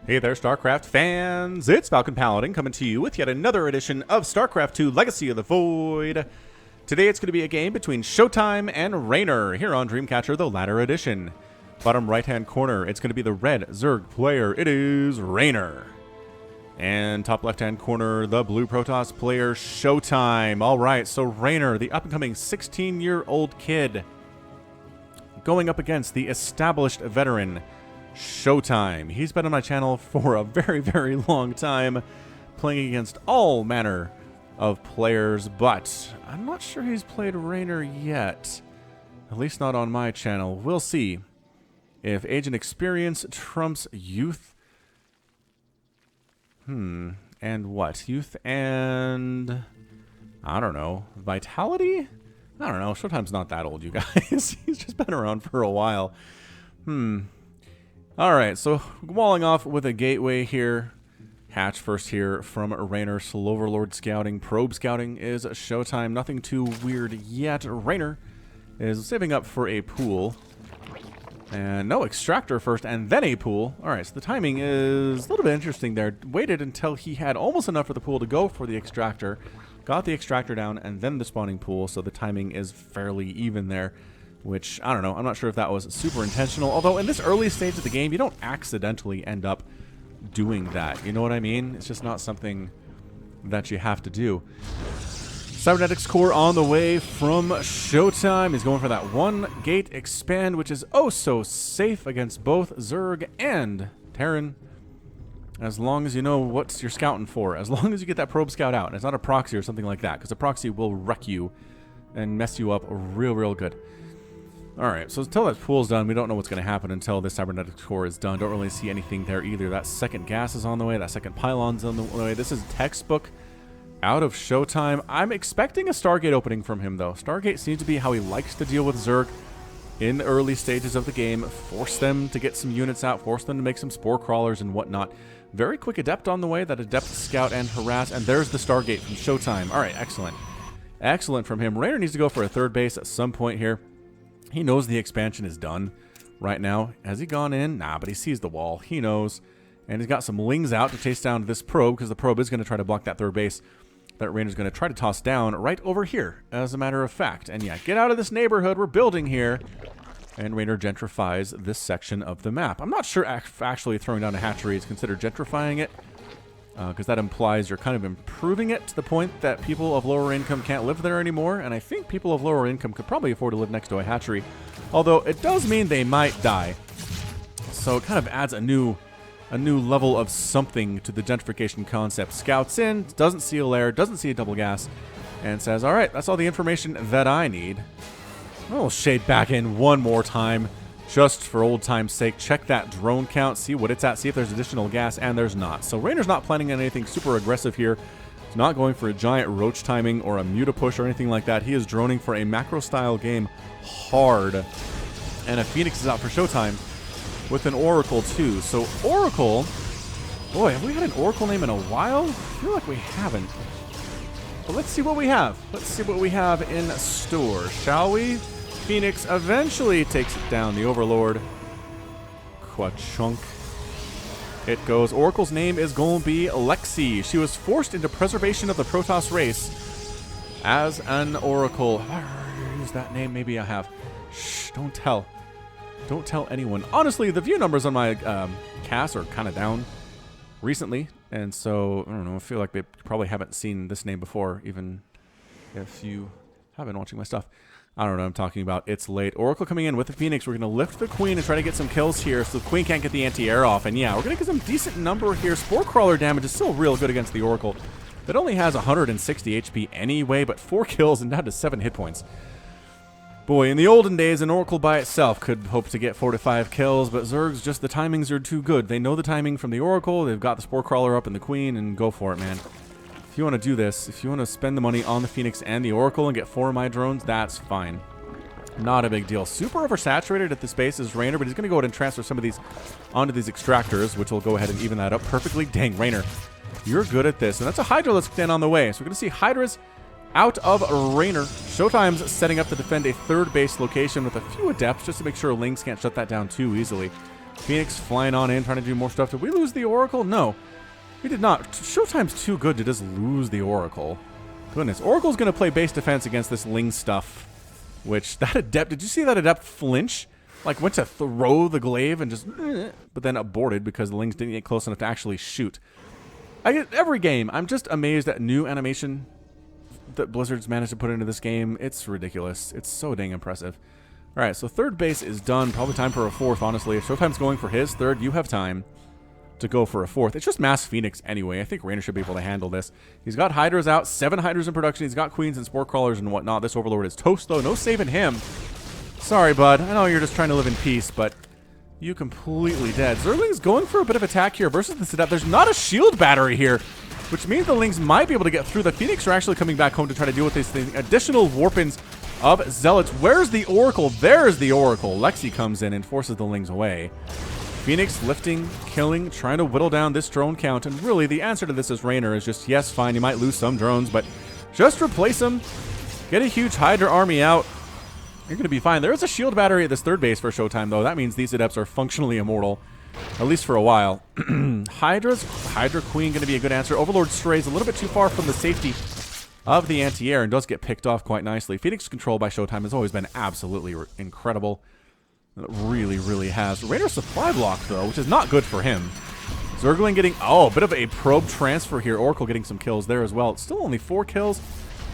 Hey there, StarCraft fans! It's Falcon Paladin coming to you with yet another edition of StarCraft2 Legacy of the Void. Today it's going to be a game between ShoWTimE and Reynor here on Dreamcatcher, the latter edition. Bottom right-hand corner, it's going to be the red Zerg player. It is Reynor. And top left-hand corner, the blue Protoss player, ShoWTimE. Alright, so Reynor, the up-and-coming 16-year-old kid, going up against the established veteran, ShoWTimE. He's been on my channel for a very, very long time, playing against all manner of players, but I'm not sure he's played Reynor yet. At least not on my channel. We'll see if age and experience trumps youth. And what? Youth and... I don't know. Vitality? I don't know. ShoWTimE's not that old, you guys. He's just been around for a while. Alright, so walling off with a gateway here. Hatch first here from Reynor. Overlord scouting. Probe scouting is ShoWTimE. Nothing too weird yet. Reynor is saving up for a pool. And no, extractor first and then a pool. Alright, so the timing is a little bit interesting there. Waited until he had almost enough for the pool to go for the extractor. Got the extractor down and then the spawning pool, so the timing is fairly even there. Which, I don't know, I'm not sure if that was super intentional. Although in this early stage of the game, you don't accidentally end up doing that. You know what I mean? It's just not something that you have to do. Cybernetics core on the way from ShoWTimE. He's going for that one gate expand, which is oh so safe against both Zerg and Terran. As long as you know what you're scouting for. As long as you get that probe scout out. And it's not a proxy or something like that. Because a proxy will wreck you and mess you up real good. Alright, so until that pool's done, we don't know what's going to happen until this Cybernetics core is done. Don't really see anything there either. That second gas is on the way. That second pylon's on the way. This is textbook out of ShoWTimE. I'm expecting a Stargate opening from him, though. Stargate seems to be how he likes to deal with Zerg in the early stages of the game. Force them to get some units out. Force them to make some spore crawlers and whatnot. Very quick Adept on the way. That Adept scout and harass. And there's the Stargate from ShoWTimE. Alright, excellent. Excellent from him. Reynor needs to go for a third base at some point here. He knows the expansion is done right now. Has he gone in? Nah, but he sees the wall. He knows. And he's got some lings out to chase down this probe, because the probe is going to try to block that third base that Reynor's going to try to toss down right over here, as a matter of fact. And yeah, get out of this neighborhood. We're building here. And Reynor gentrifies this section of the map. I'm not sure actually throwing down a hatchery is considered gentrifying it, because that implies you're kind of improving it to the point that people of lower income can't live there anymore. And I think people of lower income could probably afford to live next to a hatchery, although it does mean they might die. So it kind of adds a new level of something to the gentrification concept. Scouts in, doesn't see a lair, doesn't see a double gas, and says, all right, that's all the information that I need. We'll shade back in one more time, just for old time's sake. Check that drone count, see what it's at, see if there's additional gas, and there's not. So Reynor's not planning on anything super aggressive here. He's not going for a giant roach timing or a muta push or anything like that. He is droning for a macro-style game hard. And a Phoenix is out for ShoWTimE with an Oracle too. So Oracle, boy, have we had an Oracle name in a while? I feel like we haven't. But let's see what we have. Let's see what we have in store, shall we? Phoenix eventually takes it down. The Overlord. Quachunk. It goes. Oracle's name is going to be Lexi. She was forced into preservation of the Protoss race as an Oracle. Use that name? Maybe I have. Shh, don't tell. Don't tell anyone. Honestly, the view numbers on my cast are kind of down recently. And so, I don't know, I feel like they probably haven't seen this name before, even if you have been watching my stuff. I don't know what I'm talking about. It's late. Oracle coming in with the Phoenix. We're going to lift the Queen and try to get some kills here so the Queen can't get the anti-air off. And yeah, we're going to get some decent number here. Spore Crawler damage is still real good against the Oracle. It only has 160 HP anyway, but 4 kills and down to 7 hit points. Boy, in the olden days, an Oracle by itself could hope to get 4 to 5 kills, but Zerg's just the timings are too good. They know the timing from the Oracle. They've got the Spore Crawler up and the Queen, and go for it, man. If you want to do this, if you want to spend the money on the Phoenix and the Oracle and get 4 of my drones, that's fine. Not a big deal. Super oversaturated at this base is Reynor, but he's going to go ahead and transfer some of these onto these extractors, which will go ahead and even that up perfectly. Dang, Reynor, you're good at this. And that's a Hydra that's then on the way. So we're going to see Hydras out of Reynor. ShoWTimE's setting up to defend a third base location with a few Adepts just to make sure Lings can't shut that down too easily. Phoenix flying on in, trying to do more stuff. Did we lose the Oracle? No, we did not. ShoWTimE's too good to just lose the Oracle. Goodness, Oracle's going to play base defense against this Ling stuff. Which, that Adept, did you see that Adept flinch? Like, went to throw the glaive and just, but then aborted because the Lings didn't get close enough to actually shoot. I get every game. I'm just amazed at new animation that Blizzard's managed to put into this game. It's ridiculous. It's so dang impressive. All right, so third base is done. Probably time for a fourth, honestly. If ShoWTimE's going for his third, you have time to go for a fourth. It's just Mass Phoenix anyway. I think Reynor should be able to handle this. He's got Hydras out, 7 Hydras in production. He's got Queens and Spore Crawlers and whatnot. This Overlord is toast, though. No saving him. Sorry, bud. I know you're just trying to live in peace, but you completely dead. Zergling's going for a bit of attack here versus the Adept. There's not a shield battery here, which means the Lings might be able to get through. The Phoenix are actually coming back home to try to deal with this thing. Additional warpins of Zealots. Where's the Oracle? There's the Oracle. Lexi comes in and forces the Lings away. Phoenix lifting, killing, trying to whittle down this drone count. And really, the answer to this is Reynor is just, yes, fine, you might lose some drones, but just replace them. Get a huge Hydra army out. You're going to be fine. There is a shield battery at this third base for ShoWTimE, though. That means these Adepts are functionally immortal, at least for a while. Hydra Queen going to be a good answer. Overlord strays a little bit too far from the safety of the anti-air and does get picked off quite nicely. Phoenix control by ShoWTimE has always been absolutely incredible. It really, really has. Reynor's supply block, though, which is not good for him. Zergling getting, a bit of a probe transfer here. Oracle getting some kills there as well. It's still only 4 kills.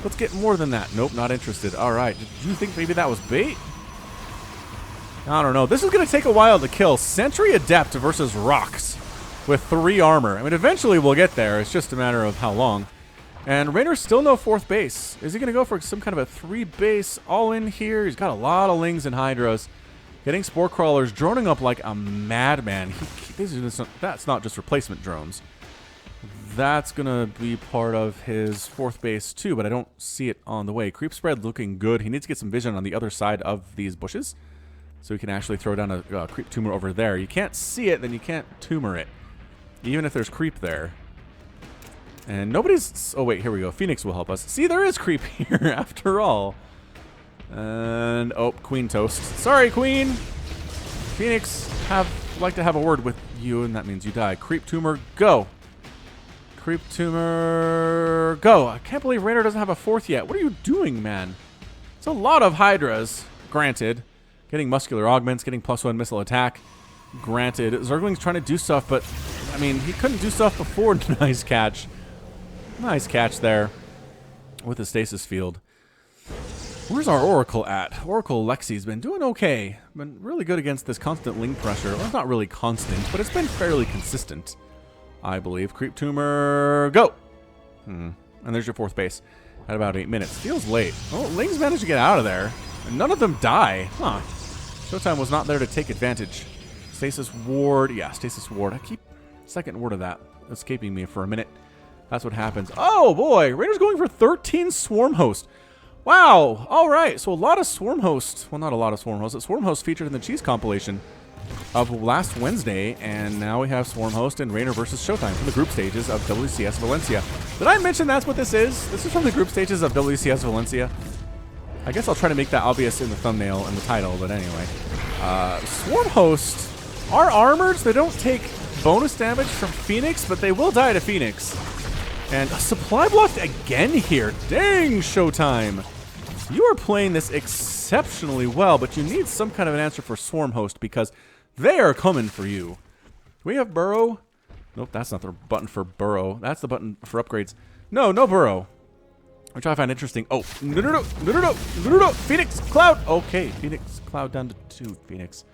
Let's get more than that. Nope, not interested. All right. Did you think maybe that was bait? I don't know. This is going to take a while to kill. Sentry Adept versus Rocks with 3 armor. I mean, eventually we'll get there. It's just a matter of how long. And Reynor's still no 4th base. Is he going to go for some kind of a 3 base all in here? He's got a lot of Lings and Hydras. Getting Spore Crawlers, droning up like a madman. That's not just replacement drones. That's going to be part of his 4th base too, but I don't see it on the way. Creep spread looking good. He needs to get some vision on the other side of these bushes so he can actually throw down a creep tumor over there. You can't see it, then you can't tumor it, even if there's creep there. And nobody's... Oh, wait, here we go. Phoenix will help us. See, there is creep here after all. And, oh, Queen toast. Sorry, Queen. Phoenix, like to have a word with you, and that means you die. Creep tumor, go. Creep tumor, go. I can't believe Reynor doesn't have a 4th yet. What are you doing, man? It's a lot of Hydras, granted. Getting muscular augments, getting +1 missile attack, granted. Zergling's trying to do stuff, but, I mean, he couldn't do stuff before. Nice catch. Nice catch there with the stasis field. Where's our Oracle at? Oracle Lexi's been doing okay. Been really good against this constant Ling pressure. Well, it's not really constant, but it's been fairly consistent, I believe. Creep tumor, go! And there's your 4th base at about 8 minutes. Feels late. Oh, Ling's managed to get out of there. And none of them die. Huh. ShoWTimE was not there to take advantage. Stasis ward. Yeah, stasis ward. I keep second word of that escaping me for a minute. That's what happens. Oh, boy. Reynor's going for 13 Swarm Host. Wow. All right. So a lot of Swarm Host. Well, not a lot of Swarm Host. Swarm Host featured in the Cheese compilation of last Wednesday, and now we have Swarm Host and Reynor versus ShoWTimE from the group stages of WCS Valencia. Did I mention that's what this is? This is from the group stages of WCS Valencia. I guess I'll try to make that obvious in the thumbnail and the title, but anyway. Swarm Host are armored. They don't take bonus damage from Phoenix, but they will die to Phoenix. And supply blocked again here. Dang, ShoWTimE. You are playing this exceptionally well, but you need some kind of an answer for Swarm Host because they are coming for you. Do we have Burrow? Nope, that's not the button for Burrow. That's the button for upgrades. No Burrow. Which I find interesting. Oh, no. Phoenix Cloud. Okay, Phoenix Cloud down to 2, Phoenix.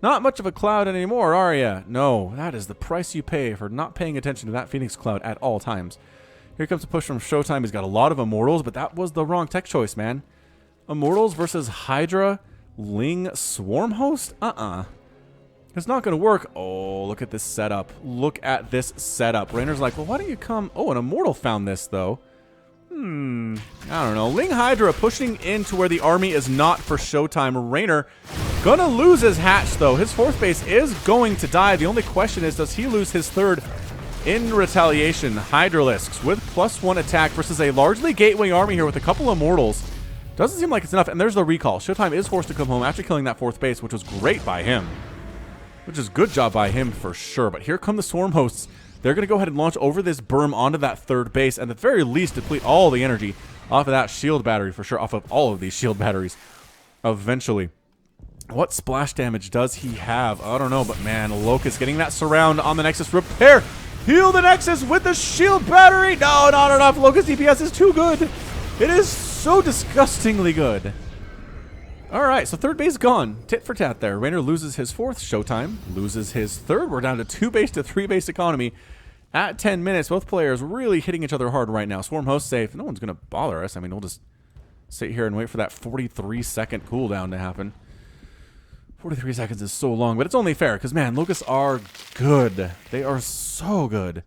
Not much of a cloud anymore, are ya? No, that is the price you pay for not paying attention to that Phoenix Cloud at all times. Here comes a push from ShoWTimE. He's got a lot of Immortals, but that was the wrong tech choice, man. Immortals versus Hydra, Ling, Swarm Host? It's not going to work. Oh, look at this setup. Look at this setup. Reynor's like, well, why don't you come... Oh, an Immortal found this, though. I don't know. Ling Hydra pushing into where the army is not for ShoWTimE. Reynor gonna lose his hatch, though. His 4th base is going to die. The only question is, does he lose his 3rd in retaliation? Hydralisks with +1 attack versus a largely gateway army here with a couple Immortals. Doesn't seem like it's enough. And there's the recall. ShoWTimE is forced to come home after killing that 4th base, which was great by him. which is good job by him for sure. But here come the Swarm Hosts. They're going to go ahead and launch over this berm onto that third base, and at the very least deplete all the energy off of that shield battery for sure, off of all of these shield batteries eventually. What splash damage does he have? I don't know, but man, Locust getting that surround on the Nexus. Repair! Heal the Nexus with the shield battery! No, not enough. Locust DPS is too good. It is so disgustingly good. Alright, so third base gone. Tit for tat there. Reynor loses his fourth. ShoWTimE loses his third. We're down to 2 base to 3 base economy at 10 minutes. Both players really hitting each other hard right now. Swarm Host safe. No one's going to bother us. I mean, we'll just sit here and wait for that 43-second cooldown to happen. 43 seconds is so long, but it's only fair because, man, Locusts are good. They are so good,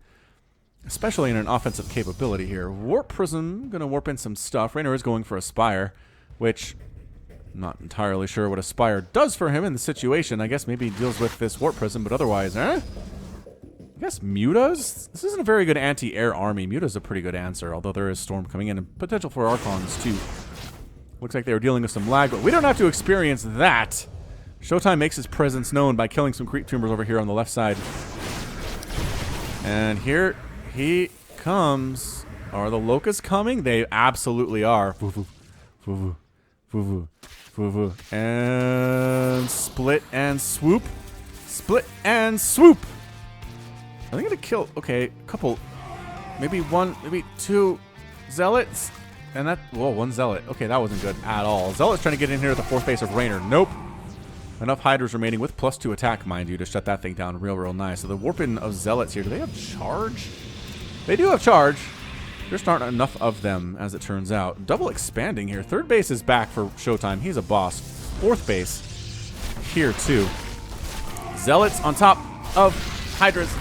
especially in an offensive capability here. Warp Prism, going to warp in some stuff. Reynor is going for a Spire, which I'm not entirely sure what a Spire does for him in the situation. I guess maybe he deals with this Warp Prism, but otherwise, I guess Mutas? This isn't a very good anti-air army. Muta's a pretty good answer, although there is Storm coming in and potential for Archons too. Looks like they were dealing with some lag, but we don't have to experience that. ShoWTimE makes his presence known by killing some creep tumors over here on the left side. And here he comes. Are the Locusts coming? They absolutely are. Voo-voo. Voo-voo. Voo-voo. Voo-voo. And split and swoop. Split and swoop. Are they going to kill? Okay, a couple. Maybe one, maybe two Zealots. And that, whoa, one Zealot. Okay, that wasn't good at all. Zealot's trying to get in here at the fourth base of Reynor. Nope. Enough Hydras remaining with +2 attack, mind you, to shut that thing down real nice. So the warping of Zealots here. Do they have charge? They do have charge. There's not enough of them, as it turns out. Double expanding here. Third base is back for ShoWTimE. He's a boss. Fourth base here, too. Zealots on top of Hydras.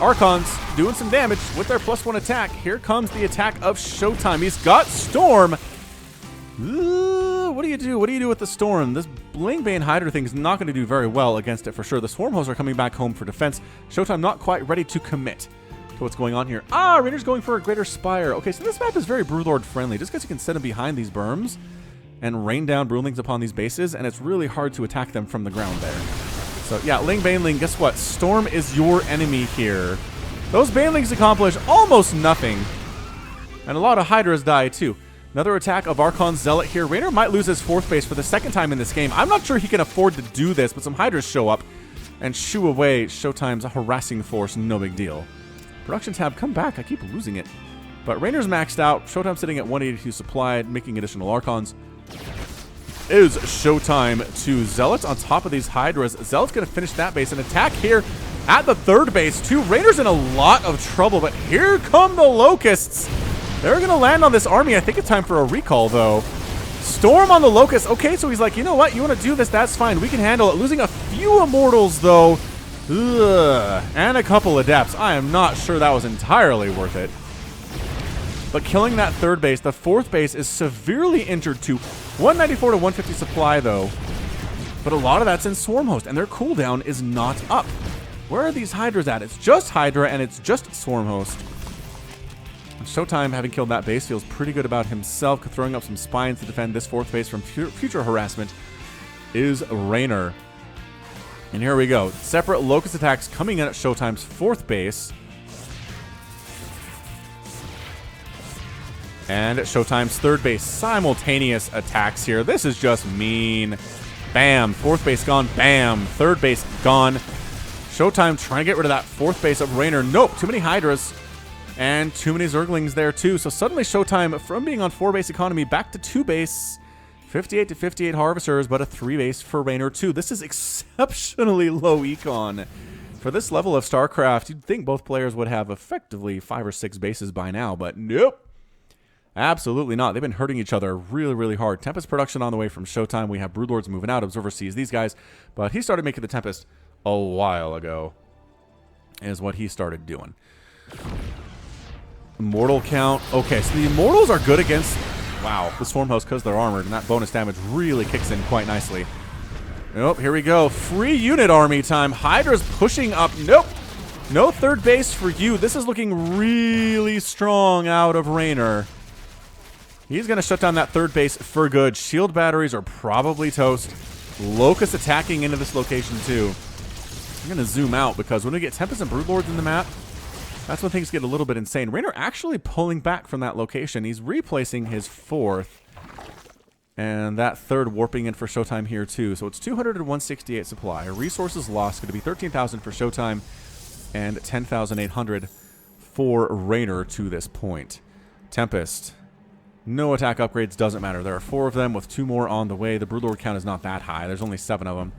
Archons doing some damage with their +1 attack. Here comes the attack of ShoWTimE. He's got Storm. What do you do? What do you do with the Storm? This Blanebane Hydra thing is not going to do very well against it for sure. The Swarm Hosts are coming back home for defense. ShoWTimE not quite ready to commit to what's going on here. Rainer's going for a Greater Spire. Okay, so this map is very Broodlord friendly. Just because you can set them behind these berms and rain down Broodlings upon these bases, and it's really hard to attack them from the ground there. So yeah, Ling Baneling, guess what? Storm is your enemy here. Those Banelings accomplish almost nothing. And a lot of Hydras die too. Another attack of Archon's Zealot here. Reynor might lose his fourth base for the second time in this game. I'm not sure he can afford to do this, but some Hydras show up and shoo away ShoWTimE's harassing force. No big deal. Production tab, come back. I keep losing it. But Rainer's maxed out. ShoWTimE sitting at 182 supplied, making additional Archons. Is ShoWTimE to Zealots on top of these Hydras. Zealot's going to finish that base. An attack here at the third base too. Rainer's in a lot of trouble, but here come the Locusts. They're going to land on this army. I think it's time for a recall, though. Storm on the Locust. Okay, so he's like, you know what? You want to do this? That's fine. We can handle it. Losing a few Immortals, though. Ugh. And a couple Adepts. I am not sure that was entirely worth it. But killing that third base, the fourth base is severely injured too. 194 to 150 supply, though. But a lot of that's in Swarm Host, and their cooldown is not up. Where are these Hydras at? It's just Hydra, and it's just Swarm Host. ShoWTimE, having killed that base, feels pretty good about himself. Throwing up some spines to defend this fourth base from future harassment is Reynor. And here we go. Separate Locust attacks coming in at ShoWTimE's fourth base. And at ShoWTimE's third base, simultaneous attacks here. This is just mean. Bam. Fourth base gone. Bam. Third base gone. ShoWTimE trying to get rid of that fourth base of Reynor. Nope. Too many Hydras. And too many Zerglings there, too. So suddenly ShoWTimE, from being on 4-base economy, back to 2-base. 58 to 58 Harvesters, but a 3-base for Reynor, too. This is exceptionally low econ. For this level of StarCraft, you'd think both players would have effectively 5 or 6 bases by now, but nope. Absolutely not. They've been hurting each other really hard. Tempest production on the way from ShoWTimE. We have Broodlords moving out. Observer sees these guys, but he started making the Tempest a while ago, is what he started doing. Immortal count. Okay, so the Immortals are good against, wow, the Swarm Host because they're armored, and that bonus damage really kicks in quite nicely. Nope, here we go. Free unit army time. Hydra's pushing up. Nope. No third base for you. This is looking really strong out of Reynor. He's going to shut down that third base for good. Shield batteries are probably toast. Locust attacking into this location too. I'm going to zoom out because when we get Tempest and Broodlords in the map, that's when things get a little bit insane. Reynor actually pulling back from that location. He's replacing his 4th. And that 3rd warping in for ShoWTimE here too. So it's 200 and 168 supply. Resources lost going to be 13,000 for ShoWTimE and 10,800 for Reynor to this point. Tempest. No attack upgrades, doesn't matter. There are 4 of them with 2 more on the way. The Broodlord count is not that high. There's only 7 of them.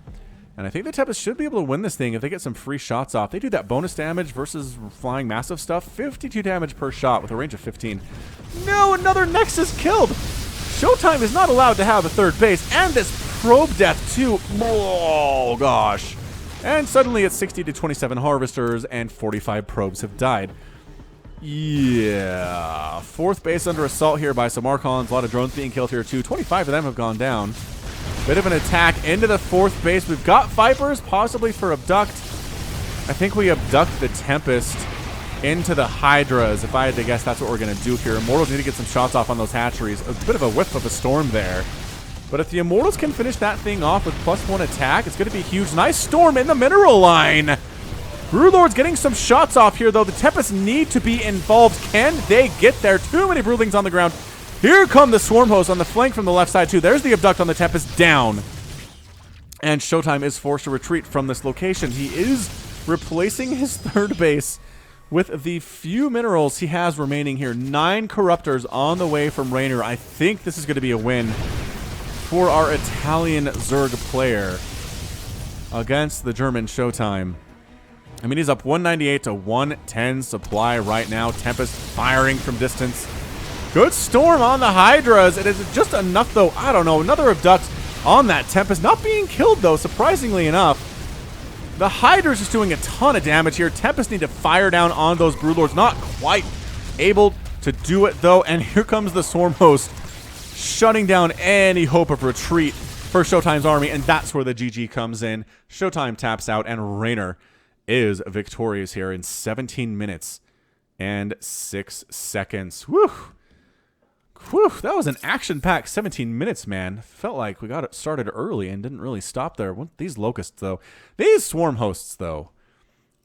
And I think the Tempest should be able to win this thing if they get some free shots off. They do that bonus damage versus flying massive stuff. 52 damage per shot with a range of 15. No, another Nexus killed! ShoWTimE is not allowed to have a 3rd base, and this probe death too. Oh gosh. And suddenly it's 60 to 27 harvesters and 45 probes have died. Yeah. 4th base under assault here by some Archons. A lot of drones being killed here too. 25 of them have gone down. Bit of an attack into the 4th base. We've got Vipers, possibly for Abduct. I think we abduct the Tempest into the Hydras. If I had to guess, that's what we're going to do here. Immortals need to get some shots off on those hatcheries. A bit of a whiff of a storm there. But if the Immortals can finish that thing off with +1 attack, it's going to be huge. Nice storm in the mineral line. Broodlord's getting some shots off here, though. The Tempests need to be involved. Can they get there? Too many Broodlings on the ground. Here come the Swarm Hosts on the flank from the left side, too. There's the Abduct on the Tempest down. And ShoWTimE is forced to retreat from this location. He is replacing his 3rd base with the few minerals he has remaining here. 9 Corruptors on the way from Reynor. I think this is going to be a win for our Italian Zerg player against the German ShoWTimE. I mean, he's up 198 to 110 supply right now. Tempest firing from distance. Good storm on the Hydras. It is just enough, though. I don't know. Another Abduct on that Tempest. Not being killed, though, surprisingly enough. The Hydra's just doing a ton of damage here. Tempest need to fire down on those Broodlords. Not quite able to do it, though. And here comes the Swarm Host, shutting down any hope of retreat for ShoWTimE's army. And that's where the GG comes in. ShoWTimE taps out, and Reynor is victorious here in 17 minutes and 6 seconds. Whew. Whew, that was an action-packed 17 minutes, man. Felt like we got it started early and didn't really stop there. These Locusts, though. These Swarm Hosts, though.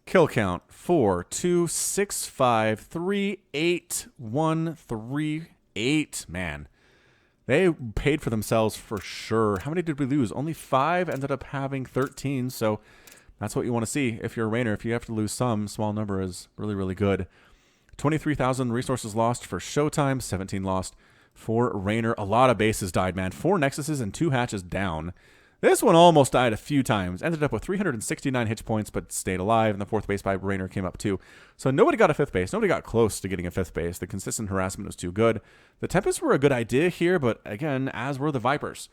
Kill count, 4, 2, 6, 5, 3, 8, 1, 3, 8. Man, they paid for themselves for sure. How many did we lose? Only 5, ended up having 13, so that's what you want to see. If you're a Reynor, if you have to lose some small number is really, really good. 23,000 resources lost for ShoWTimE, 17 lost for Reynor. A lot of bases died, man. 4 Nexuses and 2 hatches down. This one almost died a few times. Ended up with 369 hit points, but stayed alive. And the 4th base by Reynor came up too. So nobody got a 5th base. Nobody got close to getting a 5th base. The consistent harassment was too good. The Tempests were a good idea here, but again, as were the Vipers.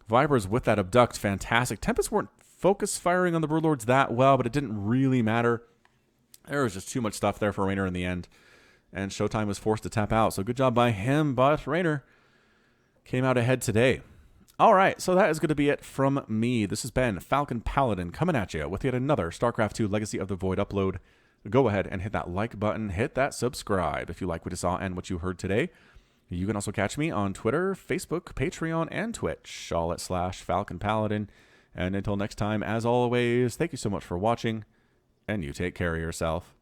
Vipers with that Abduct, fantastic. Tempests weren't focus firing on the Broodlords that well, but it didn't really matter. There was just too much stuff there for Reynor in the end. And ShoWTimE was forced to tap out. So good job by him, but Reynor came out ahead today. All right, so that is going to be it from me. This has been Falcon Paladin coming at you with yet another StarCraft2 Legacy of the Void upload. Go ahead and hit that like button. Hit that subscribe if you like what you saw and what you heard today. You can also catch me on Twitter, Facebook, Patreon, and Twitch, all at /Falcon Paladin. And until next time, as always, thank you so much for watching, and you take care of yourself.